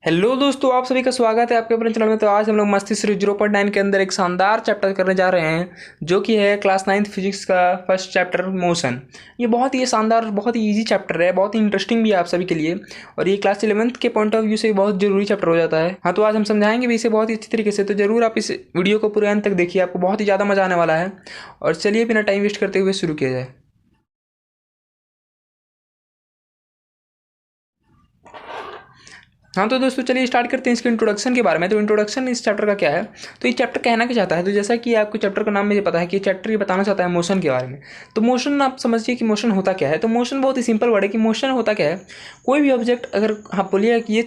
Hello दोस्तों, आप सभी का स्वागत है आपके अपने चैनल में। तो आज हम लोग मस्ती सीरीज 0.9 के अंदर एक शानदार चैप्टर करने जा रहे हैं, जो कि है क्लास 9th फिजिक्स का फर्स्ट चैप्टर मोशन। ये बहुत ही शानदार, बहुत ही इजी चैप्टर है, बहुत ही इंटरेस्टिंग भी है आप सभी के लिए। और ये क्लास 11th के पॉइंट ऑफ व्यू से बहुत जरूरी चैप्टर हो जाता है। हाँ, तो आज हम समझाएंगे भी इसे बहुत ही अच्छी तरीके से। तो जरूर आप इस वीडियो को पूरे अंत तक देखिए, आपको बहुत ही ज़्यादा मजा आने वाला है। और चलिए बिना टाइम वेस्ट करते हुए शुरू किया जाए। हाँ, तो दोस्तों चलिए स्टार्ट करते हैं इसके इंट्रोडक्शन के बारे में। तो इंट्रोडक्शन इस चैप्टर का क्या है, तो ये चैप्टर कहना क्या चाहता है। तो जैसा कि आपको चैप्टर का नाम मुझे पता है कि चैप्टर ये बताना चाहता है मोशन के बारे में। तो मोशन आप समझिए कि मोशन होता क्या है। तो मोशन बहुत ही सिंपल वर्ड है कि मोशन होता क्या है। कोई भी ऑब्जेक्ट अगर आप बोलिए कि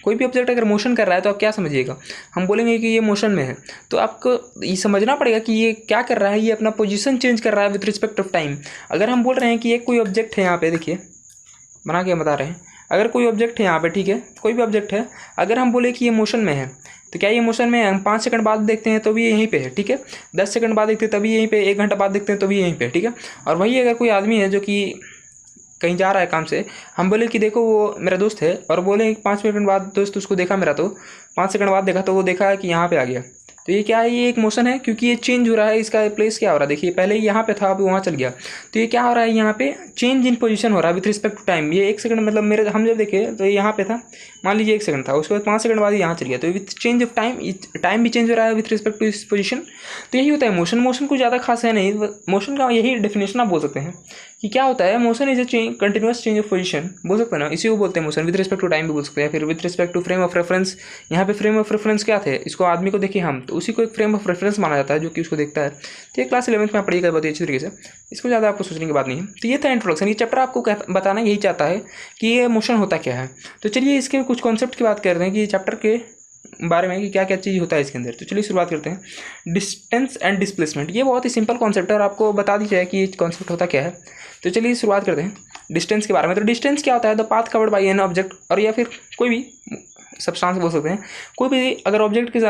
कोई भी ऑब्जेक्ट अगर मोशन कर रहा है तो आप क्या समझिएगा। हम बोलेंगे कि ये मोशन में है, तो आपको ये समझना पड़ेगा कि ये क्या कर रहा है। ये अपना पोजीशन चेंज कर रहा है विथ रिस्पेक्ट ऑफ टाइम। अगर हम बोल रहे हैं कि एक कोई ऑब्जेक्ट है, यहाँ पे देखिए बना के बता रहे हैं। अगर कोई ऑब्जेक्ट है यहाँ पे, ठीक है, कोई भी ऑब्जेक्ट है, अगर हम बोले कि ये मोशन में है, तो क्या ये मोशन में है। हम 5 सेकंड बाद देखते हैं तो भी यहीं पे है, ठीक है। 10 सेकंड बाद देखते हैं तभी यहीं पे, 1 घंटा बाद देखते हैं तो भी यहीं पे, ठीक है। और वही अगर कोई आदमी है जो कि कहीं जा रहा है काम से, हम बोले कि देखो वो मेरा दोस्त है, और बोले 5 मिनट बाद दोस्त उसको देखा मेरा, तो 5 सेकंड बाद देखा तो वो देखा कि यहाँ पे आ गया। तो ये क्या है, ये एक मोशन है, क्योंकि ये चेंज हो रहा है। इसका प्लेस क्या हो रहा है, देखिए पहले यहाँ पे था, अभी वहाँ चल गया। तो ये क्या हो रहा है, यहाँ पे चेंज इन पोजीशन हो रहा है विथ रिस्पेक्ट टू टाइम। ये 1 सेकंड मतलब मेरे हम जब देखे तो ये यहाँ पे था, मान लीजिए 1 सेकंड था, उसके बाद 5 सेकंड बाद यहाँ चल गया। तो with change of time, time भी चेंज हो रहा है विथ रिस्पेक्ट टू इस पोजीशन। तो यही होता है मोशन। मोशन कुछ ज़्यादा खास है नहीं, मोशन का यही डेफिनेशन आप बोल सकते हैं कि क्या होता है। Motion is a continuous change of position बोल सकते हैं ना, इसी को बोलते हैं motion. With respect to time भी बोल सकते हैं, फिर with respect to frame of reference. यहाँ पे फ्रेम ऑफ रेफरेंस क्या थे, इसको आदमी को देखिए हम, तो उसी को एक फ्रेम ऑफ रेफरेंस माना जाता है जो कि उसको देखता है। तो ये क्लास 11th में आप पढ़िएगा बहुत अच्छी तरीके से, इसको ज़्यादा आपको सोचने की बात नहीं है। तो ये था इंट्रोडक्शन। ये चैप्टर आपको बताना यही चाहता है कि ये मोशन होता क्या है। तो चलिए इसके कुछ कॉन्सेप्ट की बात करते हैं कि चैप्टर के बारे में कि क्या क्या चीज़ होता है इसके अंदर। तो चलिए शुरुआत करते हैं। डिस्टेंस एंड डिस्प्लेसमेंट, ये बहुत ही सिंपल कॉन्सेप्ट है और आपको बता दी जाए कि ये कॉन्सेप्ट होता क्या है। तो चलिए शुरुआत करते हैं डिस्टेंस के बारे में। तो डिस्टेंस क्या होता है, the path covered by an object, और या फिर कोई भी सब्सटेंस बोल सकते हैं। कोई भी अगर ऑब्जेक्ट के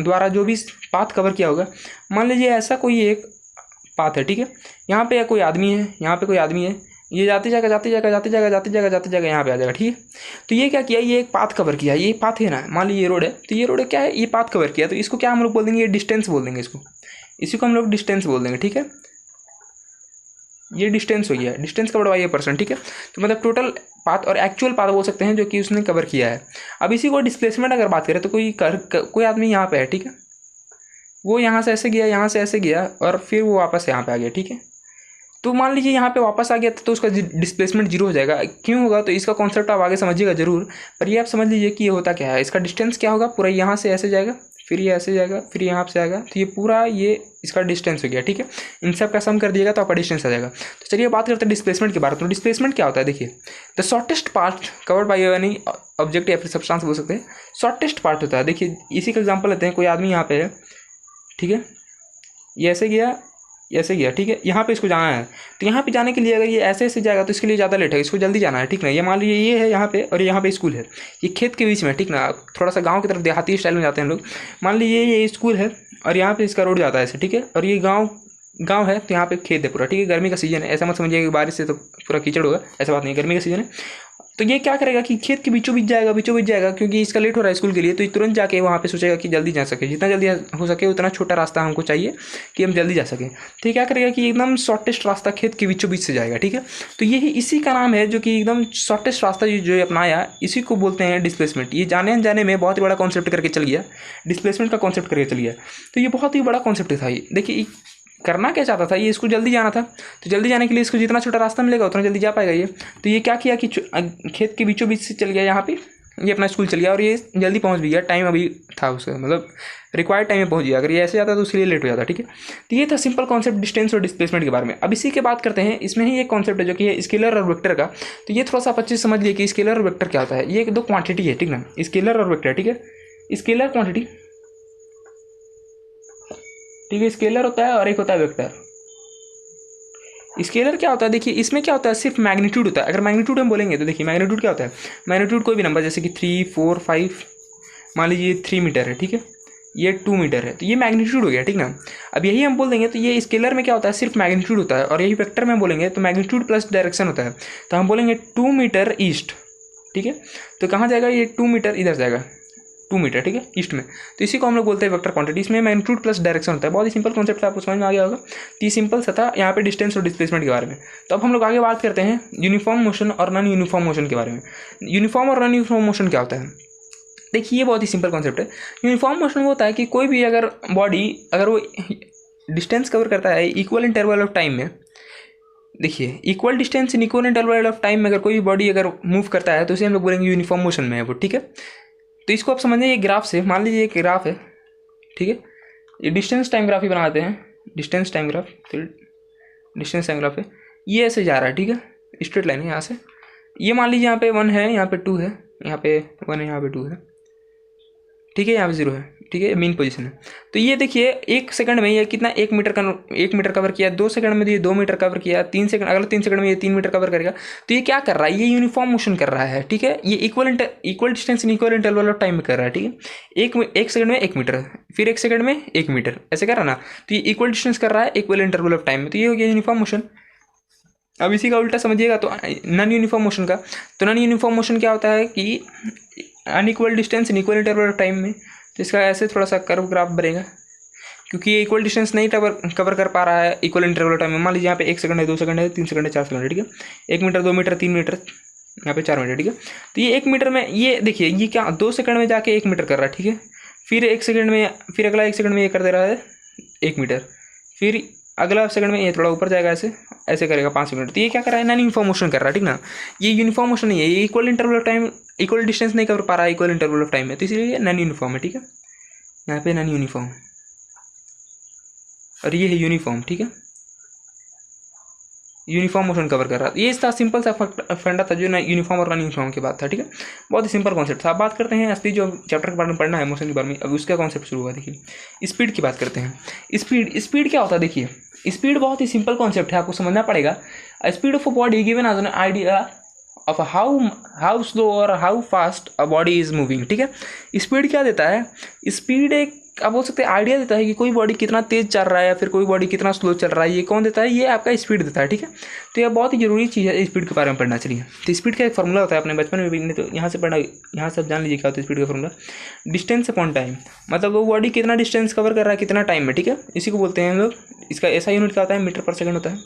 द्वारा जो भी पाथ कवर किया होगा, मान लीजिए ऐसा कोई एक पाथ है, ठीक है। यहाँ पे कोई आदमी है, यहाँ पे कोई आदमी है, ये जाते जाएगा जाते जाएगा जाते जाएगा जाते जाएगा जाते जाएगा यहाँ पे आ जाएगा, ठीक है। तो ये क्या किया, ये एक पाथ कवर किया। ये पाथ है ना, मान लीजिए ये रोड है, तो ये रोड क्या है, ये पाथ कवर किया। तो इसको क्या हम लोग बोल देंगे, ये डिस्टेंस बोल देंगे इसको, इसी को हम लोग डिस्टेंस बोल देंगे, ठीक है। ये डिस्टेंस हो गया, distance covered by a person, ठीक है। तो मतलब टोटल पाथ और एक्चुअल पाथ बोल सकते हैं जो कि उसने कवर किया है। अब इसी को डिस्प्लेसमेंट अगर बात करें, तो कोई आदमी यहाँ पे है, ठीक है, वो यहाँ से ऐसे गया, यहाँ से ऐसे गया, और फिर वो वापस यहाँ पे आ गया, ठीक है। तो मान लीजिए यहाँ पे वापस आ गया तो उसका डिस्प्लेसमेंट जीरो हो जाएगा। क्यों होगा, तो इसका कॉन्सेप्ट आप आगे समझिएगा जरूर, पर ये आप समझ लीजिए कि ये होता क्या है। इसका डिस्टेंस क्या होगा, पूरा यहाँ से ऐसे जाएगा, फिर ये ऐसे जाएगा, फिर यहाँ से आएगा, तो ये पूरा ये इसका डिस्टेंस हो गया, ठीक है। इन सब का सम कर दिएगा तो आपका डिस्टेंस आ जाएगा। तो चलिए बात करते हैं डिस्प्लेसमेंट के बारे में। तो डिस्प्लेसमेंट क्या होता है, देखिए the shortest part covered by any object या फिर सब्सटेंस बोल सकते हैं। शॉर्टेस्ट पार्ट होता है, देखिए इसी का एग्जाम्पल लेते हैं। कोई आदमी यहाँ पे है, ठीक है, ये ऐसे गया, ऐसे गया, ठीक है। यहाँ पे इसको जाना है, तो यहाँ पे जाने के लिए अगर ये ऐसे ऐसे जाएगा तो इसके लिए ज़्यादा लेट है, इसको जल्दी जाना है, ठीक ना। ये मान लीजिए ये है यहाँ पे, और यहाँ पे स्कूल है, ये खेत के बीच में, ठीक ना। थोड़ा सा गांव की तरफ देहाती स्टाइल में जाते हैं हम लोग। मान लीजिए ये स्कूल है और यहाँ पे इसका रोड जाता है ऐसे, ठीक है। और ये गाँव है, तो यहाँ पे खेत है पूरा, ठीक है। गर्मी का सीजन है, ऐसा मत समझिए कि बारिश से तो पूरा कीचड़ होगा, ऐसा बात नहीं, गर्मी का सीजन है। तो ये क्या करेगा कि खेत के बीचों बीच जाएगा, क्योंकि इसका लेट हो रहा है स्कूल के लिए। तो ये तुरंत जाके वहाँ पे सोचेगा कि जल्दी जा सके, जितना जल्दी हो सके उतना छोटा रास्ता हमको चाहिए कि हम जल्दी जा सकें। तो ये क्या करेगा कि एकदम शॉर्टेस्ट रास्ता खेत के बीचों बीच से जाएगा, ठीक है। तो यही इसी का नाम है, जो कि एकदम शॉर्टेस्ट रास्ता जो अपनाया, इसी को बोलते हैं डिस्प्लेसमेंट। ये जाने अनजाने में बहुत ही बड़ा कॉन्सेप्ट करके चल गया, डिस्प्लेसमेंट का कॉन्सेप्ट करके चल गया। तो ये बहुत ही बड़ा कॉन्सेप्ट था। ये देखिए करना क्या चाहता था, ये इसको जल्दी जाना था, तो जल्दी जाने के लिए इसको जितना छोटा रास्ता मिलेगा उतना जल्दी जा पाएगा ये। तो ये क्या किया कि खेत के बीचों बीच से चल गया, यहाँ पे ये अपना स्कूल चल गया, और ये जल्दी पहुँच भी गया। टाइम अभी था उसका, मतलब रिक्वायर्ड टाइम में पहुँच गया। अगर ये ऐसे जाता तो उसके लिए लेट हो जाता, ठीक है। तो ये था सिंपल कॉन्सेप्ट डिस्टेंस और डिस्प्लेसमेंट के बारे में। अब इसी के बात करते हैं, इसमें ही एक कॉन्सेप्ट है जो कि है स्केलर और वेक्टर का। तो ये थोड़ा सा आप अच्छे से समझ लिए कि स्केलर और वेक्टर क्या होता है। ये 2 क्वांटिटी है, ठीक ना, स्केलर और वेक्टर, ठीक है। स्केलर क्वांटिटी, ठीक है, स्केलर होता है और एक होता है वेक्टर। स्केलर क्या होता है, देखिए इसमें क्या होता है, सिर्फ मैग्नीट्यूड होता है। अगर मैग्नीट्यूड हम बोलेंगे तो देखिए मैग्नीट्यूड क्या होता है, मैग्नीट्यूड कोई भी नंबर, जैसे कि 3, 4, 5, मान लीजिए 3 मीटर है, ठीक है, ये 2 मीटर है, तो ये मैग्नीट्यूड हो गया, ठीक ना। अब यही हम बोल देंगे तो ये स्केलर में क्या होता है, सिर्फ मैग्नीट्यूड होता है। और यही वेक्टर में बोलेंगे तो मैग्नीट्यूड प्लस डायरेक्शन होता है। तो हम बोलेंगे 2 मीटर ईस्ट, ठीक है। तो कहाँ जाएगा ये 2 मीटर, इधर जाएगा 2 मीटर, ठीक है, ईस्ट में। तो इसी को हम लोग बोलते हैं वेक्टर क्वांटिटी। इसमें मैग्नीट्यूड प्लस डायरेक्शन होता है। बहुत ही सिंपल कॉन्सेप्ट है, आपको समझ में आ गया होगा। तो ये सिंपल सा था यहाँ पे डिस्टेंस और डिस्प्लेसमेंट के बारे में। तो अब हम लोग आगे बात करते हैं यूनिफॉर्म मोशन और नॉन यूनिफॉर्म मोशन के बारे में। यूनिफॉर्म और नॉन यूनिफॉर्म मोशन क्या होता है? देखिए ये बहुत ही सिंपल कॉन्सेप्ट है। यूनिफॉर्म मोशन वो होता है कि कोई भी अगर बॉडी अगर वो डिस्टेंस कवर करता है इक्वल इंटरवल ऑफ टाइम में, देखिए equal distance in equal interval of time में अगर कोई बॉडी अगर मूव करता है तो उसे हम लोग बोलेंगे यूनिफॉर्म मोशन में है वो, ठीक है। तो इसको आप समझिए ये ग्राफ से, मान लीजिए एक ग्राफ है, ठीक है, ये डिस्टेंस टाइम ग्राफ ही बनाते हैं, डिस्टेंस टाइम ग्राफ। तो डिस्टेंस टाइम ग्राफ है, ये ऐसे जा रहा है, ठीक है, स्ट्रेट लाइन है यहाँ से। ये मान लीजिए यहाँ पे 1 है, यहाँ पे 2 है, यहाँ पे 1 है, यहाँ पे 2 है, ठीक है, यहाँ पे 0 है, ठीक है, मेन पोजीशन है। तो ये देखिए 1 सेकंड में ये कितना 1 मीटर कवर किया, 2 सेकंड में ये 2 मीटर कवर किया, 3 सेकंड अगले 3 सेकंड में ये 3 मीटर कवर करेगा। तो ये क्या कर रहा है? ये यूनिफॉर्म मोशन कर रहा है, ठीक है। ये equal distance in equal interval of time में कर रहा है, ठीक है। एक सेकंड में 1 मीटर, फिर 1 सेकंड में 1 मीटर, ऐसे कर रहा ना। तो ये इक्वल डिस्टेंस कर रहा है इक्वल इंटरवल ऑफ टाइम में, तो ये हो गया यूनिफॉर्म मोशन। अब इसी का उल्टा समझिएगा तो नॉन यूनिफॉर्म मोशन का। तो नॉन यूनिफॉर्म मोशन क्या होता है कि unequal distance in equal interval of time में। तो इसका ऐसे थोड़ा सा कर्व ग्राफ बनेगा, क्योंकि ये इक्वल डिस्टेंस नहीं कवर कर पा रहा है इक्वल इंटरवल टाइम में। मान लीजिए यहाँ पे 1 सेकंड है, 2 सेकंड है, 3 सेकंड है, 4 सेकंड है, ठीक है, 1 मीटर, 2 मीटर, 3 मीटर, यहाँ पे 4 मीटर, ठीक है। तो ये 1 मीटर में ये देखिए ये क्या 2 सेकंड में जाके 1 मीटर कर रहा है, ठीक है। फिर 1 सेकंड में, फिर अगला 1 सेकंड में ये कर दे रहा है 1 मीटर, फिर अगला सेकंड में ये थोड़ा ऊपर जाएगा, ऐसे ऐसे करेगा 5 मिनट। तो ये क्या कर रहा है? नॉन यूनिफॉर्म मोशन कर रहा है, ठीक ना। ये यूनिफॉर्म मोशन नहीं है, ये equal interval of time, equal distance नहीं कवर पा रहा है इक्वल इंटरवल ऑफ टाइम में, तो इसलिए नॉन यूनिफॉर्म है, ठीक है। यहाँ पे नॉन यूनिफॉर्म और ये है यूनिफॉर्म, ठीक है। यूनिफॉर्म मोशन कवर कर रहा था। ये इसका सिंपल सा फंडा था जो ना यूनिफॉर्म और नॉन यूनिफॉर्म की बात था, ठीक है। बहुत ही सिंपल कॉन्सेप्ट था। अब बात करते हैं असली जो चैप्टर के बारे में पढ़ना है मोशन के बारे में, अब उसका कॉन्सेप्ट शुरू हुआ। देखिए स्पीड की बात करते हैं। स्पीड क्या होता है? देखिए स्पीड बहुत ही सिंपल कॉन्सेप्ट है, आपको समझना पड़ेगा। Speed of a body given as an idea of how slow और how fast a body is moving, ठीक है। स्पीड क्या देता है? स्पीड एक आप बोल सकते हैं आइडिया देता है कि कोई बॉडी कितना तेज चल रहा है या फिर कोई बॉडी कितना स्लो चल रहा है। ये कौन देता है? ये आपका स्पीड देता है, ठीक है। तो यह बहुत ही जरूरी चीज़ है स्पीड के बारे में पढ़ना। चलिए, तो स्पीड का एक फॉर्मूला होता है, अपने बचपन में भी नहीं तो यहाँ से पढ़ना, यहाँ से जान लीजिए क्या होता है स्पीड का फॉर्मूला। डिस्टेंस अपॉन टाइम, मतलब वो बॉडी कितना डिस्टेंस कवर कर रहा है कितना टाइम में, ठीक है। इसी को बोलते हैं हम लोग, इसका ऐसा यूनिट क्या होता है? मीटर पर सेकंड होता है,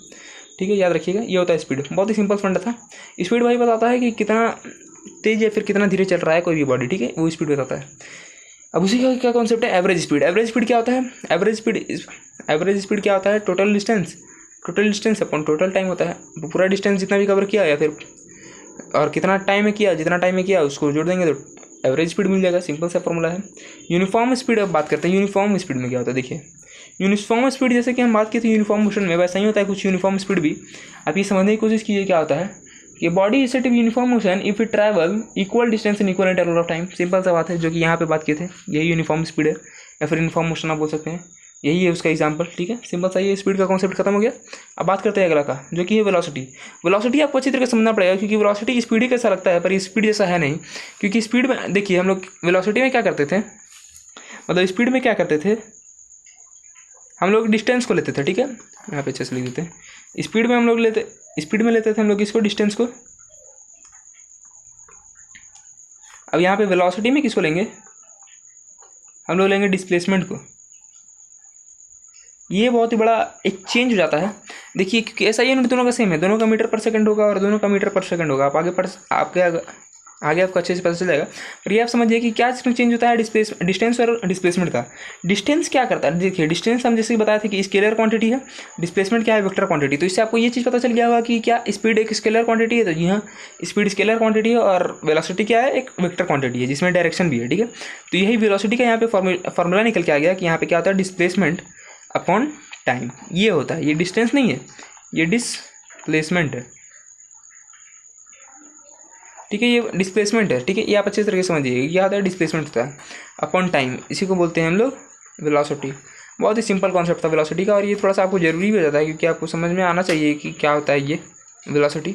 ठीक है, याद रखिएगा। ये होता है स्पीड। बहुत ही सिंपल फंडा था। स्पीड वही बताता है कि कितना तेज या फिर कितना धीरे चल रहा है कोई भी बॉडी, ठीक है, वो स्पीड बताता है। अब उसी का क्या कॉन्सेप्ट है? Average speed. एवरेज स्पीड क्या होता है? एवरेज स्पीड क्या होता है? Total distance upon total time होता है। पूरा डिस्टेंस जितना भी कवर किया या फिर और कितना टाइम में किया, जितना टाइम में किया उसको जोड़ देंगे तो एवरेज स्पीड मिल जाएगा। सिंपल सा फॉर्मूला है। यूनिफॉर्म स्पीड अब बात करते हैं। यूनिफॉर्म स्पीड में क्या होता है? देखिए यूनिफॉर्म स्पीड जैसे कि हम बात की थी यूनिफॉर्म मोशन में, वैसा ही होता है कुछ यूनिफॉर्म स्पीड भी। आप ये समझने की कोशिश कीजिए क्या होता है कि body is set uniform motion if it travel equal distance in equal interval of time. Simple सा बात है जो कि यहाँ पे बात किए थे, यही यूनिफॉर्म स्पीड है या फिर यूनिफॉर्म मोशन आप बोल सकते हैं, यही है उसका एग्जांपल, ठीक है। सिंपल सा ये स्पीड का कॉन्सेप्ट खत्म हो गया। अब बात करते हैं अगला का, जो कि है वेलोसिटी। वेलोसिटी आपको अच्छी तरह से समझना पड़ेगा, क्योंकि वेलोसिटी स्पीड ही कैसा लगता है पर स्पीड जैसा है नहीं। क्योंकि स्पीड में देखिए हम लोग वेलोसिटी में क्या करते थे, मतलब स्पीड में क्या करते थे, हम लोग डिस्टेंस को लेते थे, ठीक है, यहाँ पे अच्छे से लिख देते हैं। स्पीड में हम लोग लेते थे हम लोग इसको, डिस्टेंस को। अब यहाँ पे वेलोसिटी में किसको लेंगे? हम लोग लेंगे डिस्प्लेसमेंट को। ये बहुत ही बड़ा एक चेंज हो जाता है। देखिए क्योंकि ऐसा यूनिट दोनों का सेम है, दोनों का मीटर पर सेकंड होगा और दोनों का मीटर पर सेकंड होगा। आप आगे आपको अच्छे से पता चल जाएगा। पर ये आप समझिए कि क्या चेंज होता है डिस्टेंस और डिस्प्लेसमेंट का। डिस्टेंस क्या करता है? देखिए डिस्टेंस हम जैसे बताए थे कि स्केलर क्वांटिटी है, डिस्प्लेसमेंट क्या है? Vector quantity. तो इससे आपको ये चीज़ पता चल गया होगा कि क्या स्पीड एक स्केलर क्वांटिटी है, तो जी हाँ स्पीड स्केलर क्वांटिटी है, और वेलोसिटी क्या है? एक वेक्टर क्वांटिटी है जिसमें डायरेक्शन भी है, ठीक है। तो यही वेलोसिटी का यहाँ पे फॉर्मूला निकल के आ गया कि यहाँ पे क्या होता है? डिस्प्लेसमेंट अपॉन टाइम, ये होता है। ये डिस्टेंस नहीं है, ये डिस्प्लेसमेंट है, ठीक है, ये डिस्प्लेसमेंट है, ठीक है। ये आप अच्छे तरीके से समझिए क्या होता है? डिस्प्लेसमेंट होता है अपॉन टाइम, इसी को बोलते हैं हम लोग वेलोसिटी। बहुत ही सिंपल कॉन्सेप्ट था वेलोसिटी का, और ये थोड़ा सा आपको जरूरी भी हो जाता है क्योंकि आपको समझ में आना चाहिए कि क्या होता है ये वेलोसिटी,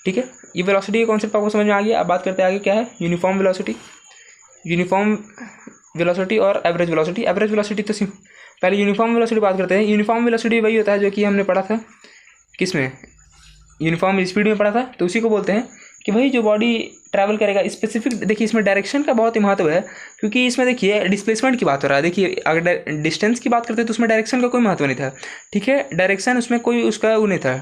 ठीक है। ये वेलोसिटी का कॉन्सेप्ट आपको समझ में आ गया। अब बात करते हैं आगे क्या है? Uniform velocity. यूनिफॉर्म वेलोसिटी और एवरेज वेलोसिटी। एवरेज वेलोसिटी तो पहले यूनिफॉर्म वेलोसिटी बात करते हैं। यूनिफॉर्म वेलोसिटी वही होता है जो कि हमने पढ़ा था किस में? यूनिफॉर्म स्पीड में पढ़ा था। तो उसी को बोलते हैं कि भाई जो बॉडी ट्रैवल करेगा स्पेसिफिक, देखिए इसमें डायरेक्शन का बहुत ही महत्व है, क्योंकि इसमें देखिए डिस्प्लेसमेंट की बात हो रहा है। देखिए अगर डिस्टेंस की बात करते तो उसमें डायरेक्शन का कोई महत्व नहीं था, ठीक है, डायरेक्शन उसमें कोई उसका वो नहीं था,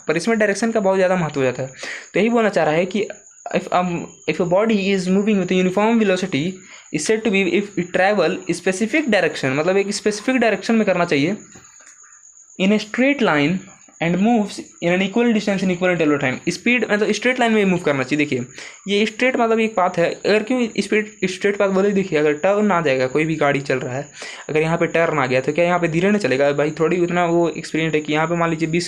पर इसमें डायरेक्शन का बहुत ज़्यादा महत्व हो जाता है। तो यही बोलना चाह रहा है कि if a body is moving with a uniform velocity is said to be if it travel specific direction, मतलब एक स्पेसिफिक डायरेक्शन में करना चाहिए, in a straight line and moves in an equal distance in equal interval of time, speed मतलब straight line में move करना चाहिए। देखिए ये स्ट्रेट मतलब एक पाथ है, अगर क्यों स्पीड स्ट्रेट पाथ बोले, देखिए अगर टर्न आ जाएगा, कोई भी गाड़ी चल रहा है, अगर यहाँ पे टर्न आ गया तो क्या यहाँ पे धीरे नहीं चलेगा भाई, थोड़ी उतना वो एक्सपीरियंस है कि यहाँ पे मान लीजिए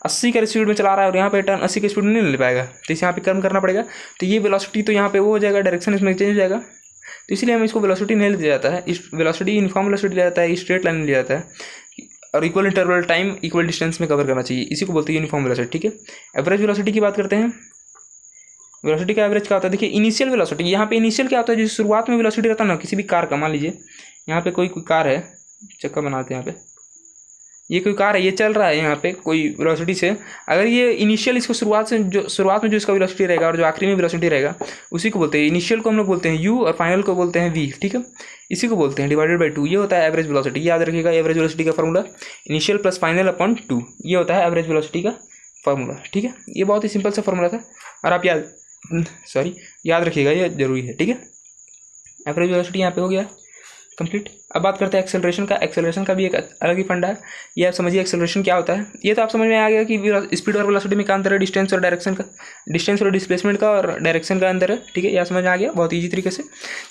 80 का स्पीड में चला रहा है और यहाँ पे टर्न 80 की स्पीड में नहीं ले पाएगा, तो इसे यहाँ पे कम करना पड़ेगा। तो ये वेलोसिटी तो यहाँ पे वो हो जाएगा, डायरेक्शन इसमें चेंज हो जाएगा, तो इसलिए हम इसको वेलोसिटी नहीं लिया जाता है, इस वेलोसिटी यूनिफॉर्म वेलोसिटी लिया जाता है, स्ट्रेट लाइन लिया जाता है, और equal interval time equal distance में कवर करना चाहिए, इसी को बोलते हैं यूनिफॉर्म वेलोसिटी। ठीक है, एवरेज वेलोसिटी की बात करते हैं। वेलोसिटी का एवरेज क्या होता है, देखिए इनिशियल वेलोसिटी, यहाँ पे इनिशियल क्या होता है, जो शुरुआत में वेलोसिटी रहता है ना किसी भी कार का, मान लीजिए यहाँ पे कोई कार है, चक्का बनाते हैं यहाँ पे, ये कोई कार है, ये चल रहा है यहाँ पे कोई वेलोसिटी से, अगर ये इनिशियल इसको शुरुआत में जो इसका वेलोसिटी रहेगा और जो आखिरी में वेलोसिटी रहेगा उसी को बोलते हैं, इनिशियल को हम लोग बोलते हैं यू और फाइनल को बोलते हैं वी। ठीक है, इसी को बोलते हैं डिवाइडेड बाई 2, ये होता है एवरेज वेलोसिटी। याद रखिएगा एवरेज वेलोसिटी का formula initial plus final upon 2, ये होता है एवरेज वेलोसिटी का फॉर्मूला। ठीक है, ये बहुत ही सिंपल सा फॉर्मूला था और आप याद रखिएगा, ये जरूरी है। ठीक है, एवरेज वेलोसिटी यहाँ पे हो गया कंप्लीट। अब बात करते हैं एक्सेलरेशन का। एक्सेलरेशन का भी एक अलग ही फंडा है, ये आप समझिए एक्सेलरेशन क्या होता है। ये तो आप समझ में आ गया कि स्पीड और वेलोसिटी में क्या अंतर है, डिस्टेंस और डायरेक्शन का, डिस्टेंस और डिस्प्लेसमेंट का और डायरेक्शन का अंतर है। ठीक है, यह समझ में आ गया बहुत ईजी तरीके से।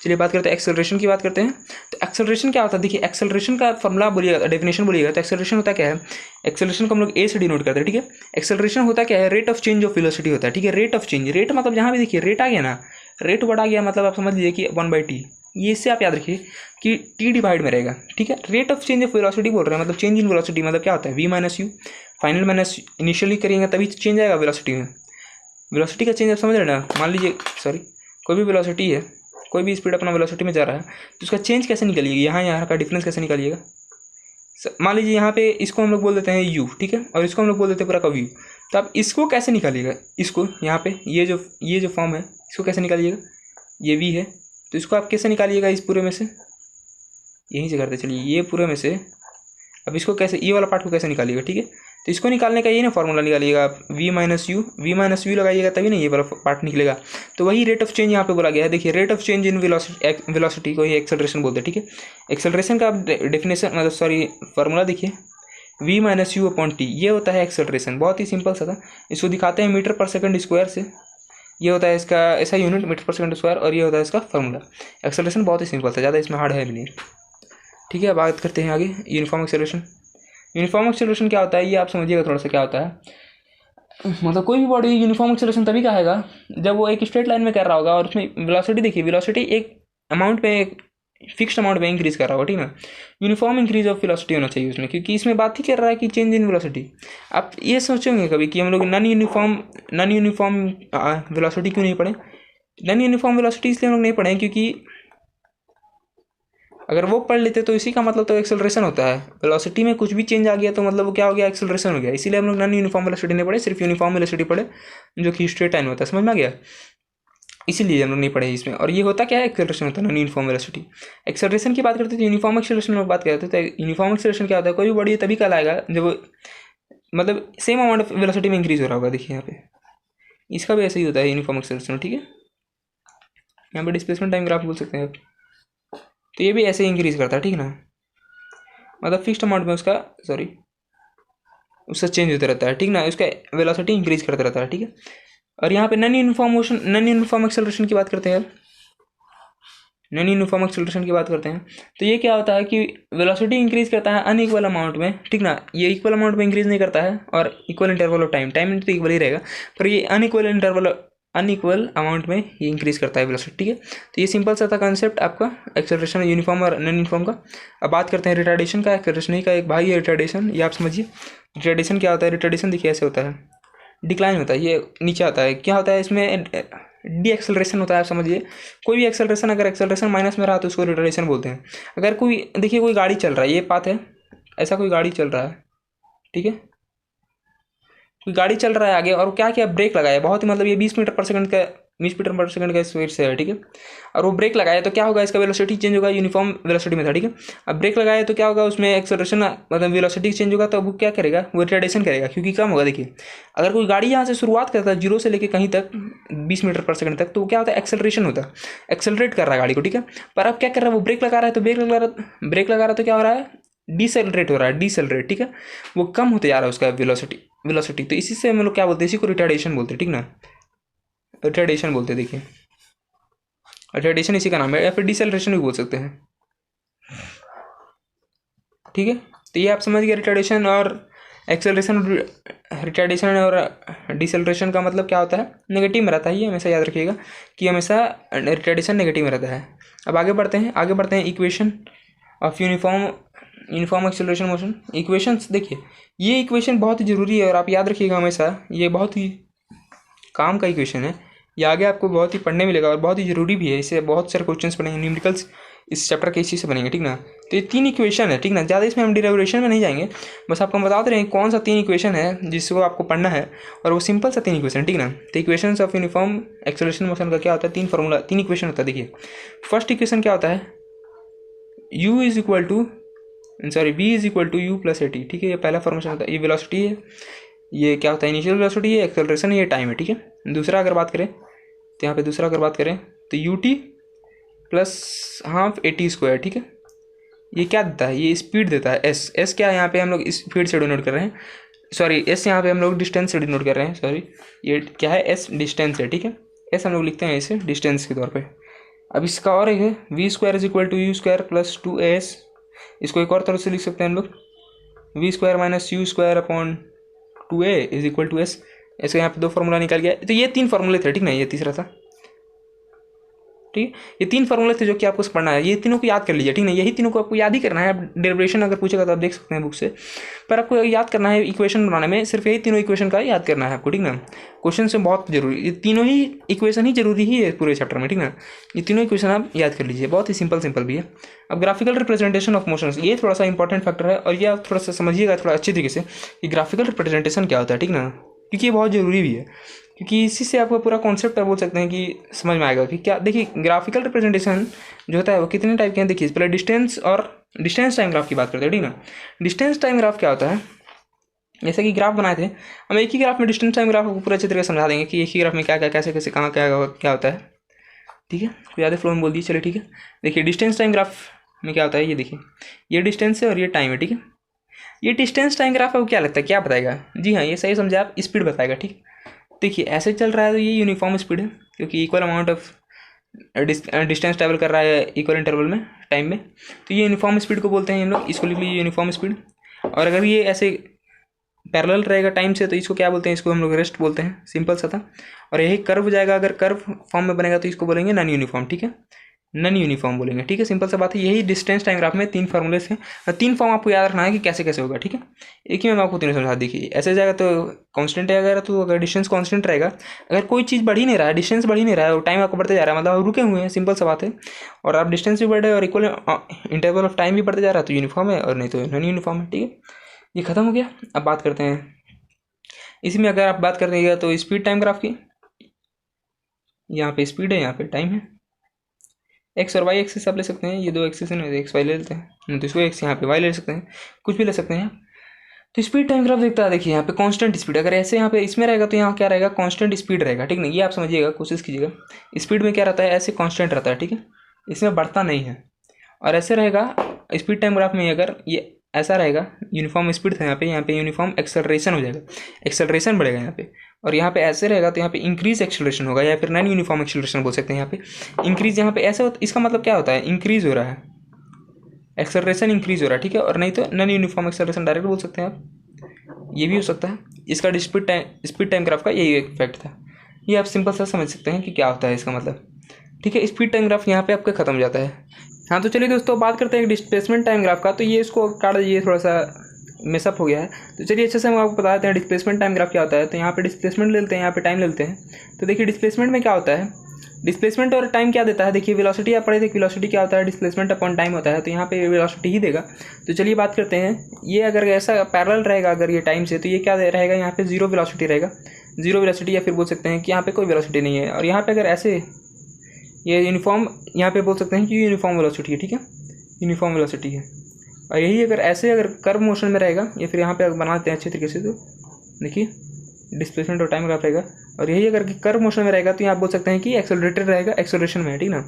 चलिए बात करते हैं एक्सेलरेशन की, बात करते हैं। तो एक्सेलरेशन क्या होता है, देखिए एक्सेलरेशन का फॉर्मूला बोलिएगा, डेफिनेशन बोलिएगा, तो एक्सेलरेशन होता क्या है, एक्सेलरेशन को हम लोग ए से डिनोट करते हैं। ठीक है, एक्सेलरेशन होता क्या है, rate of change of velocity होता है। ठीक है, रेट ऑफ चेंज, रेट मतलब जहाँ भी देखिए रेट आ गया ना, रेट वर्ड आ गया मतलब आप समझ लीजिए कि 1/t, ये इससे आप याद रखिए कि टी डिवाइड में रहेगा। ठीक है, rate of change of velocity बोल रहे हैं, मतलब चेंज इन वेलोसिटी मतलब क्या होता है, V minus U, final minus initially करेंगे तभी चेंज आएगा वेलोसिटी में। वेलोसिटी का चेंज आप समझ रहे ना, मान लीजिए कोई भी वेलोसिटी है, कोई भी स्पीड अपना वेलोसिटी में जा रहा है, तो उसका चेंज कैसे निकालिएगा, यहाँ का डिफरेंस कैसे निकालिएगा। मान लीजिए यहाँ पे इसको हम लोग बोल देते हैं यू, ठीक है, और इसको हम लोग बोल देते हैं पूरा का व्यू, तो आप इसको कैसे निकालिएगा, इसको यहाँ पे ये जो फॉर्म है इसको कैसे निकालिएगा, ये वी है, तो इसको आप कैसे निकालिएगा इस पूरे में से, यहीं से करते चलिए, ये पूरे में से अब इसको कैसे, ये वाला पार्ट को कैसे निकालिएगा। ठीक है, तो इसको निकालने का ये ना फॉर्मूला निकालिएगा आप, वी माइनस यू लगाइएगा तभी ना ये वाला पार्ट निकलेगा। तो वही रेट ऑफ चेंज यहाँ पे बोला गया है। देखिए rate of change in velocity को ही एक्सेलरेशन बोलते हैं। ठीक है, एक्सेलरेशन का डेफिनेशन मतलब फार्मूला देखिए, V minus U upon T, ये होता है एक्सेलरेशन। बहुत ही सिंपल सा था, इसको दिखाते हैं मीटर पर सेकंड स्क्वायर से, ये होता है इसका ऐसा यूनिट मीटर पर सेकंड स्क्वायर, और ये होता है इसका फार्मूला। एक्सेलरेशन बहुत ही सिंपल था, ज़्यादा इसमें हार्ड है भी नहीं। ठीक है, बात करते हैं आगे यूनिफॉर्म एक्सेलरेशन। यूनिफॉर्म एक्सेलरेशन क्या होता है, ये आप समझिएगा थोड़ा सा क्या होता है। मतलब कोई भी बॉडी यूनिफॉर्म एक्सेलरेशन तभी कहेगा जब वो एक स्ट्रेट लाइन में कर रहा होगा और उसमें वेलोसिटी, देखिए वेलोसिटी एक अमाउंट पे, एक फिक्स्ड अमाउंट में इंक्रीज कर रहा होगा। ठीक है ना, यूनिफॉर्म इंक्रीज ऑफ वेलोसिटी होना चाहिए उसमें, क्योंकि इसमें बात ही कर रहा है कि चेंज इन वेलोसिटी। आप ये सोचेंगे कभी कि हम लोग नॉन यूनिफॉर्म वेलोसिटी क्यों नहीं पढ़े। नॉन यूनिफॉर्म वेलोसिटी इसलिए हम लोग नहीं पढ़े क्योंकि अगर वो पढ़ लेते तो इसी का मतलब तो एक्सेलरेशन होता है। वेलोसिटी में कुछ भी चेंज आ गया तो मतलब वो क्या हो गया, एक्सेलरेशन हो गया। इसीलिए हम लोग नॉन यूनिफॉर्म वेलोसिटी नहीं पढ़े, सिर्फ यूनिफॉर्म वेलोसिटी पढ़े जो कि स्ट्रेट लाइन होता है। समझ में आ गया, इसीलिए हम लोग नहीं पढ़े इसमें। और ये होता क्या है, एक्सेलरेशन होता है, नॉन यूनिफॉर्म वेलोसिटी। एक्सेलरेशन की बात करते थे, यूनिफॉर्म एक्सेलरेशन में बात करते थे। यूनिफॉर्म एक्सेलरेशन क्या होता है, कोई भी बॉडी तभी कहलाएगा जब मतलब सेम अमाउंट ऑफ वेलोसिटी में इंक्रीज हो रहा होगा। देखिए यहाँ पे इसका भी ऐसा ही होता है यूनिफॉर्म एक्सेलरेशन। ठीक है, यहाँ पे डिस्प्लेसमेंट टाइम ग्राफ बोल सकते हैं आप, तो ये भी ऐसे ही इंक्रीज करता है। ठीक है ना, मतलब फिक्स्ड अमाउंट में उसका चेंज होता रहता है। ठीक ना, उसका वेलोसिटी इंक्रीज करता रहता है। ठीक है, और यहाँ पे नॉन यूनिफॉर्म एक्सेलरेशन की बात करते हैं। नॉन यूनिफॉर्म एक्सेलरेशन की बात करते हैं तो ये क्या होता है कि वेलोसिटी इंक्रीज करता है अनइक्वल अमाउंट में। ठीक ना, ये इक्वल अमाउंट में इंक्रीज नहीं करता है और इक्वल इंटरवल ऑफ टाइम तो इक्वल ही रहेगा, पर ये अनइक्वल अमाउंट में ये इंक्रीज करता है वेलोसिटी। ठीक है, तो ये सिंपल सा था कंसेप्ट आपका एक्सेलरेशन यूनिफॉर्म और नॉन यूनिफॉर्म का। अब बात करते हैं रिटार्डेशन का। एक्सेलरेशन का एक भाई है रिटार्डेशन, ये आप समझिए। रिटार्डेशन क्या होता है, रिटार्डेशन देखिए ऐसे होता है, डिक्लाइन होता है, ये नीचे आता है। क्या होता है इसमें, डी एक्सेलरेशन होता है। आप समझिए कोई भी एक्सेलरेशन, अगर एक्सेलरेशन माइनस में रहा तो उसको रिटार्डेशन बोलते हैं। अगर कोई देखिए कोई गाड़ी चल रहा है, ये पाथ है, ऐसा कोई गाड़ी चल रहा है, ठीक है, कोई गाड़ी चल रहा है आगे और क्या किया, ब्रेक लगाया, बहुत ही मतलब ये 20 मीटर पर सेकंड का स्पीड से है, ठीक है। और वो ब्रेक लगाया तो क्या होगा, इसका वेलोसिटी चेंज होगा, यूनिफॉर्म वेलोसिटी में था, ठीक है। अब ब्रेक लगाया तो क्या होगा, उसमें एक्सेलरेशन मतलब वेलोसिटी चेंज होगा, तो वो क्या करेगा, वो रिटार्डेशन करेगा, क्योंकि कम होगा। देखिए अगर कोई गाड़ी यहाँ से शुरुआत करता है 0 से लेकर कहीं तक 20 मीटर पर सेकंड तक, तो क्या होता है, एक्सेलरेशन होता है, एक्सेलरेट कर रहा है गाड़ी को, ठीक है। पर अब क्या कर रहा है, वो ब्रेक लगा रहा है, तो ब्रेक लगा रहा है तो क्या हो रहा है, डिसेलरेट हो रहा है, डिसेलरेट, ठीक है। वो कम होते जा रहा है उसका वेलोसिटी। तो इसी से हम लोग क्या बोलते हैं, इसी को रिटार्डेशन बोलते हैं, ठीक ना, रिटार्डेशन बोलते हैं। देखिए रिटार्डेशन इसी का नाम है, या फिर डिसेलरेशन भी बोल सकते हैं, ठीक है। तो ये आप समझ गए रिटार्डेशन और एक्सेलरेशन। रिटार्डेशन और डिसेलरेशन का मतलब क्या होता है, नेगेटिव में रहता है, ये हमेशा याद रखिएगा कि हमेशा रिटार्डेशन नेगेटिव में रहता है। अब आगे बढ़ते हैं equation of uniform acceleration motion. Equations देखिए, ये इक्वेशन बहुत ही ज़रूरी है और आप याद रखिएगा हमेशा, ये बहुत ही काम का इक्वेशन है, ये आगे आपको बहुत ही पढ़ने मिलेगा और बहुत ही ज़रूरी भी है। इससे बहुत सारे क्वेश्चंस बनेंगे, न्यूमेरिकल्स इस चैप्टर के इसी से बनेंगे, ठीक ना। तो ये 3 इक्वेशन है, ठीक ना, ज़्यादा इसमें हम डेरिवेशन में नहीं जाएंगे, बस आपको हम बता दे रहे हैं कौन सा 3 इक्वेशन है जिसको आपको पढ़ना है, और वो सिंपल सा 3 इक्वेशन, ठीक ना। तो equation of uniform acceleration motion का क्या होता है, 3 इक्वेशन होता है। देखिए फर्स्ट इक्वेशन क्या होता है, v is equal to U plus A T, ठीक है, ये पहला फॉर्मेशन होता है। ये वेलोसिटी है, ये क्या होता है, इनिशियल वेलोसिटी है, एक्सेलरेशन है, ये टाइम है, ठीक है। दूसरा अगर बात करें तो यहाँ पे दूसरा अगर बात करें तो U T plus half A T square, ठीक है। ये क्या देता है, ये स्पीड देता है, एस क्या है, यहाँ पे हम लोग स्पीड से डिनोट कर रहे हैं, सॉरी एस यहाँ पे हम लोग डिस्टेंस से डिनोट कर रहे हैं, सॉरी ये क्या है, एस डिस्टेंस है, ठीक है। एस हम लोग लिखते हैं इसे डिस्टेंस के तौर पे। अब इसका और एक है V square is equal to U square plus 2as, इसको एक और तरह से लिख सकते हैं हम लोग, V square minus U square upon 2a is equal to S. इसका यहाँ पे 2 फार्मूला निकल गया, तो ये 3 फार्मूले थे, ठीक ना, ये तीसरा था, ठीक। ये 3 फार्मूले थे जो कि आपको पढ़ना है, ये तीनों को याद कर लीजिए, ठीक ना, यही तीनों को आपको याद ही करना है। अब डेरिवेशन अगर पूछेगा तो आप देख सकते हैं बुक से, पर आपको याद करना है इक्वेशन बनाने में, सिर्फ यही तीनों इक्वेशन का याद करना है आपको, ठीक ना। क्वेश्चन से बहुत जरूरी, ये तीनों ही इक्वेशन ही जरूरी ही है पूरे चैप्टर में, ठीक ना। ये तीनों इक्वेशन आप याद कर लीजिए, बहुत ही सिंपल भी है। अब ग्राफिकल रिप्रेजेंटेशन ऑफ मोशंस, ये थोड़ा सा इंपॉर्टेंट फैक्टर है, और ये आप थोड़ा सा समझिएगा थोड़ा अच्छी तरीके से कि ग्राफिकल रिप्रेजेंटेशन क्या होता है, ठीक ना, क्योंकि ये बहुत ज़रूरी भी है, क्योंकि इसी से आपका पूरा कॉन्सेप्ट बोल सकते हैं कि समझ में आएगा कि क्या। देखिए ग्राफिकल रिप्रेजेंटेशन जो होता है वो कितने टाइप के हैं, देखिए पहले डिस्टेंस टाइम ग्राफ की बात करते हैं, ठीक ना। डिस्टेंस टाइम ग्राफ क्या होता है, जैसे कि ग्राफ बनाए थे हम, एक ही ग्राफ में डिस्टेंस टाइम ग्राफ को पूरा अच्छे तरीके से समझा देंगे कि एक ही ग्राफ में क्या क्या कैसे कैसे कहाँ क्या होता है, ठीक है। तो ज़्यादा फ्लो में बोल दिए, चलिए ठीक है। देखिए डिस्टेंस टाइम ग्राफ में क्या होता है, ये देखिए ये डिस्टेंस है और ये टाइम है, ठीक है। ये डिस्टेंस टाइम ग्राफ आपको क्या लगता है, क्या बताएगा, जी हाँ ये सही समझे आप, स्पीड बताएगा, ठीक। देखिए ऐसे चल रहा है तो ये यूनिफॉर्म स्पीड है, क्योंकि equal amount of distance travel कर रहा है इक्वल इंटरवल में टाइम में, तो ये यूनिफॉर्म स्पीड को बोलते हैं हम लोग, इसको लिख लीजिए यूनिफॉर्म स्पीड। और अगर ये ऐसे पैरेलल रहेगा टाइम से तो इसको क्या बोलते हैं, इसको हम लोग रेस्ट बोलते हैं, सिंपल सा था। और यही कर्व जाएगा, अगर कर्व फॉर्म में बनेगा तो इसको बोलेंगे नॉन यूनिफॉर्म, ठीक है, नॉन यूनिफॉर्म बोलेंगे, ठीक है। सिंपल सा बात है, यही डिस्टेंस टाइम ग्राफ में 3 फार्मूले हैं, 3 फॉर्म आपको याद रखना है कि कैसे कैसे होगा, ठीक है। एक ही में आपको तीनों समझा, देखिए ऐसे जाएगा तो कांस्टेंट है, अगर तो अगर डिस्टेंस कांस्टेंट रहेगा, अगर कोई चीज़ बढ़ ही नहीं रहा है, डिस्टेंस बढ़ ही नहीं रहा है और टाइम आपको बढ़ते जा रहा है, मतलब रुके हुए हैं, सिंपल सा बात है, और आप डिस्टेंस भी बढ़ रहे हैं और इक्वल इंटरवल ऑफ टाइम भी बढ़ते जा रहा है, तो यूनिफॉर्म है, और नहीं तो नॉन यूनिफॉर्म है, ठीक है। ये खत्म हो गया। अब बात करते हैं इसी में, अगर आप बात करेंगे तो स्पीड टाइम ग्राफ की, यहाँ पे स्पीड है, यहाँ पे टाइम है, एक्स और वाई एक्सिस आप ले सकते हैं, ये 2 एक्सिस है, एक्स वाई ले लेते हैं, नहीं तो इसको एक्स यहाँ पे वाई ले सकते हैं, कुछ भी ले सकते हैं। तो स्पीड टाइम ग्राफ देखता है, देखिए यहाँ पे कांस्टेंट स्पीड, अगर ऐसे यहाँ पे इसमें रहेगा तो यहाँ क्या रहेगा, कांस्टेंट स्पीड रहेगा, ठीक नहीं, ये आप समझिएगा, कोशिश कीजिएगा। स्पीड में क्या रहता है, ऐसे कांस्टेंट रहता है, ठीक है, इसमें बढ़ता नहीं है। और ऐसे रहेगा स्पीड टाइम ग्राफ में, अगर ये ऐसा रहेगा, यूनिफॉर्म स्पीड था यहाँ पे यूनिफॉर्म एक्सेलरेशन हो जाएगा, एक्सेलरेशन बढ़ेगा यहाँ पे। और यहाँ पे ऐसे रहेगा तो यहाँ पे इंक्रीज एक्सेलरेशन होगा, या फिर नॉन यूनिफॉर्म एक्सेलरेशन बोल सकते हैं। यहाँ पे इंक्रीज, यहाँ पे ऐसे होता, इसका मतलब क्या होता है, इंक्रीज हो रहा है, एक्सेलरेशन इंक्रीज हो रहा है, ठीक है। और नहीं तो नॉन यूनिफॉर्म एक्सेलरेशन डायरेक्ट बोल सकते हैं आप, ये भी हो सकता है। इसका स्पीड टाइम ग्राफ का यही इफेक्ट था, ये आप सिंपल सा समझ सकते हैं कि क्या होता है इसका मतलब, ठीक है। स्पीड टाइम ग्राफ यहाँ पे आपका खत्म हो जाता है। हाँ तो चलिए दोस्तों बात करते हैं डिस्प्लेसमेंट टाइम ग्राफ का, तो ये इसको काट दीजिए, थोड़ा सा मिसअप हो गया है। तो चलिए अच्छे से हम आपको बता देते हैं डिस्प्लेसमेंट टाइम ग्राफ क्या होता है। तो यहाँ पे डिस्प्लेसमेंट ले लेते हैं, यहाँ पे टाइम ले लेते हैं। तो देखिए डिस्प्लेसमेंट में क्या होता है, डिस्प्लेसमेंट और टाइम क्या देता है, देखिए वेलोसिटी आप पढ़े थे, वेलोसिटी क्या होता है, डिस्प्लेसमेंट अपॉन टाइम होता है, तो यहाँ पे वेलोसिटी ही देगा। तो चलिए बात करते हैं, ये अगर ऐसा पैरेलल रहेगा अगर ये टाइम से, तो ये क्या रहेगा, यहाँ पे जीरो वेलोसिटी रहेगा, जीरो वेलोसिटी, या फिर बोल सकते हैं कि यहाँ पे कोई वेलोसिटी नहीं है। और यहाँ पे अगर ऐसे ये यूनिफॉर्म, यहाँ पे बोल सकते हैं कि यूनिफॉर्म वेलोसिटी है, ठीक है, यूनिफॉर्म वेलोसिटी है। और यही अगर ऐसे अगर कर्व मोशन में रहेगा, या फिर यहाँ पे अगर बनाते हैं अच्छे तरीके से, तो देखिए डिस्प्लेसमेंट और टाइम ग्राफ रहेगा। और यही अगर कर्व मोशन में रहेगा तो यहाँ बोल सकते हैं कि एक्सेलरेटेड रहेगा, एक्सेलरेशन में है, ठीक ना,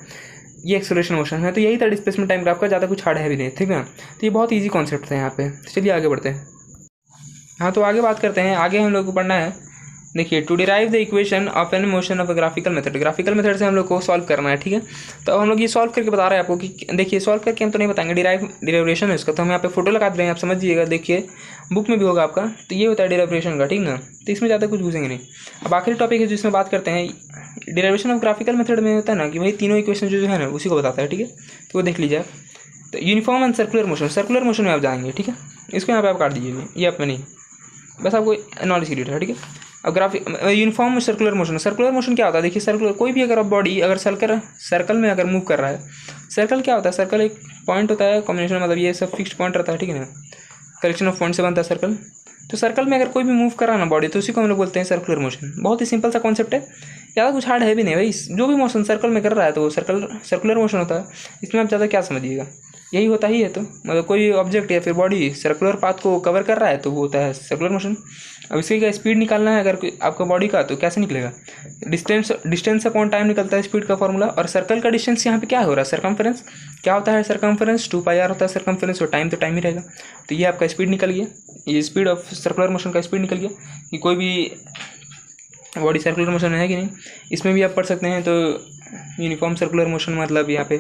ये एक्सेलरेशन मोशन है। तो यही था डिस्प्लेसमेंट टाइम ग्राफ का, ज़्यादा कुछ हार्ड है भी नहीं, ठीक ना। तो ये बहुत ईजी कॉन्सेप्ट था यहाँ पे। चलिए आगे बढ़ते हैं। हाँ, तो आगे बात करते हैं। आगे हम लोग को पढ़ना है, देखिए, to derive the equation of an motion of a graphical method, graphical method से हम लोग को सॉल्व करना है, ठीक है। तो अब हम लोग ये सॉल्व करके बता रहे हैं आपको कि देखिए, सॉल्व करके हम तो नहीं बताएंगे, डिराइवेशन है इसका, तो हम यहाँ पे फोटो लगा दे रहे हैं, आप समझिएगा, देखिए बुक में भी होगा आपका। तो ये होता है डिराइवेशन का, ठीक ना। तो इसमें ज़्यादा कुछ पूछेंगे नहीं। अब आखिरी टॉपिक है जिसमें बात करते हैं, डिराइवेशन ऑफ ग्राफिकल मेथड में होता है ना कि भाई तीनों इक्वेशन जो है ना उसी को बताता है, ठीक है। तो वो देख लीजिए आप। तो uniform and circular motion, circular motion में आप जाएंगे, ठीक है। इसको यहाँ पे आप काट दीजिए, ये आप में नहीं, बस आपको नॉलेज क्रिएट है, ठीक है। अब graphic uniform circular motion, circular motion क्या होता है, देखिए सर्कुलर कोई भी अगर बॉडी अगर सर्कल में अगर मूव कर रहा है, सर्कल क्या होता है, सर्कल एक पॉइंट होता है, कॉम्बिनेशन मतलब ये सब फिक्स्ड पॉइंट रहता है, ठीक है ना, कलेक्शन ऑफ पॉइंट से बनता है सर्कल। तो सर्कल में अगर कोई भी मूव कर रहा है ना बॉडी, तो उसी को हम लोग बोलते हैं सर्कुलर मोशन। बहुत ही सिंपल सा कॉन्सेप्ट है, ज़्यादा कुछ हार्ड है भी नहीं भाई। जो भी मोशन सर्कल में कर रहा है तो वो सर्कुलर मोशन होता है। इसमें आप ज़्यादा क्या समझिएगा, यही होता ही है। तो मतलब कोई ऑब्जेक्ट या फिर बॉडी सर्कुलर पाथ को कवर कर रहा है तो वो होता है सर्कुलर मोशन। अब इसकी का स्पीड निकालना है अगर आपका बॉडी का, तो कैसे निकलेगा, डिस्टेंस अपॉन टाइम निकलता है स्पीड का फॉर्मूला। और सर्कल का डिस्टेंस यहाँ पे क्या हो रहा है, सर्कमफरेंस क्या होता है, सर्कमफरेंस 2πr होता है सर्कमफरेंस, और टाइम तो टाइम ही रहेगा। तो ये आपका स्पीड निकल गया, ये स्पीड ऑफ सर्कुलर मोशन का स्पीड निकल गया कि कोई भी बॉडी सर्कुलर मोशन में है कि नहीं। इसमें भी आप पढ़ सकते हैं। तो यूनिफॉर्म सर्कुलर मोशन मतलब यहाँ पे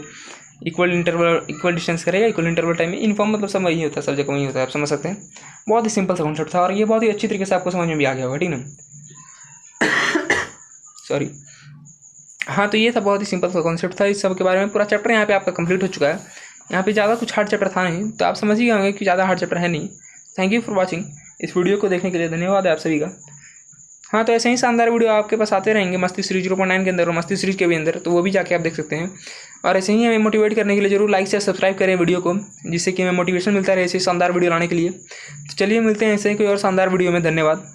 इक्वल डिस्टेंस करेगा, इक्वल इंटरवल टाइम में। यूनिफॉर्म मतलब सब वही होता है, सब जगह वही होता है, आप समझ सकते हैं। बहुत ही सिंपल सा कॉन्सेप्ट था और ये बहुत ही अच्छी तरीके से आपको समझ में भी आ गया होगा, ठीक ना। सॉरी, हाँ, तो ये था बहुत ही सिंपल सा कॉन्सेप्ट था। इस सब के बारे में पूरा चैप्टर यहाँ पे आपका कंप्लीट हो चुका है। यहाँ पे ज़्यादा कुछ हार्ड चैप्टर था नहीं, तो आप समझ ही होंगे कि ज़्यादा हार्ड चैप्टर है नहीं। Thank you for watching. इस वीडियो को देखने के लिए धन्यवाद है आप सभी का। हाँ, तो ऐसे ही शानदार वीडियो आपके पास आते रहेंगे मस्ती सीरीज 0.9 के अंदर और मस्ती सीरीज के भी अंदर, तो वो भी जाके आप देख सकते हैं। और ऐसे ही हमें मोटिवेट करने के लिए जरूर लाइक से सब्सक्राइब करें वीडियो को, जिससे कि हमें मोटिवेशन मिलता रहे ऐसे शानदार वीडियो लाने के लिए। तो चलिए मिलते हैं ऐसे ही कोई और शानदार वीडियो में। धन्यवाद।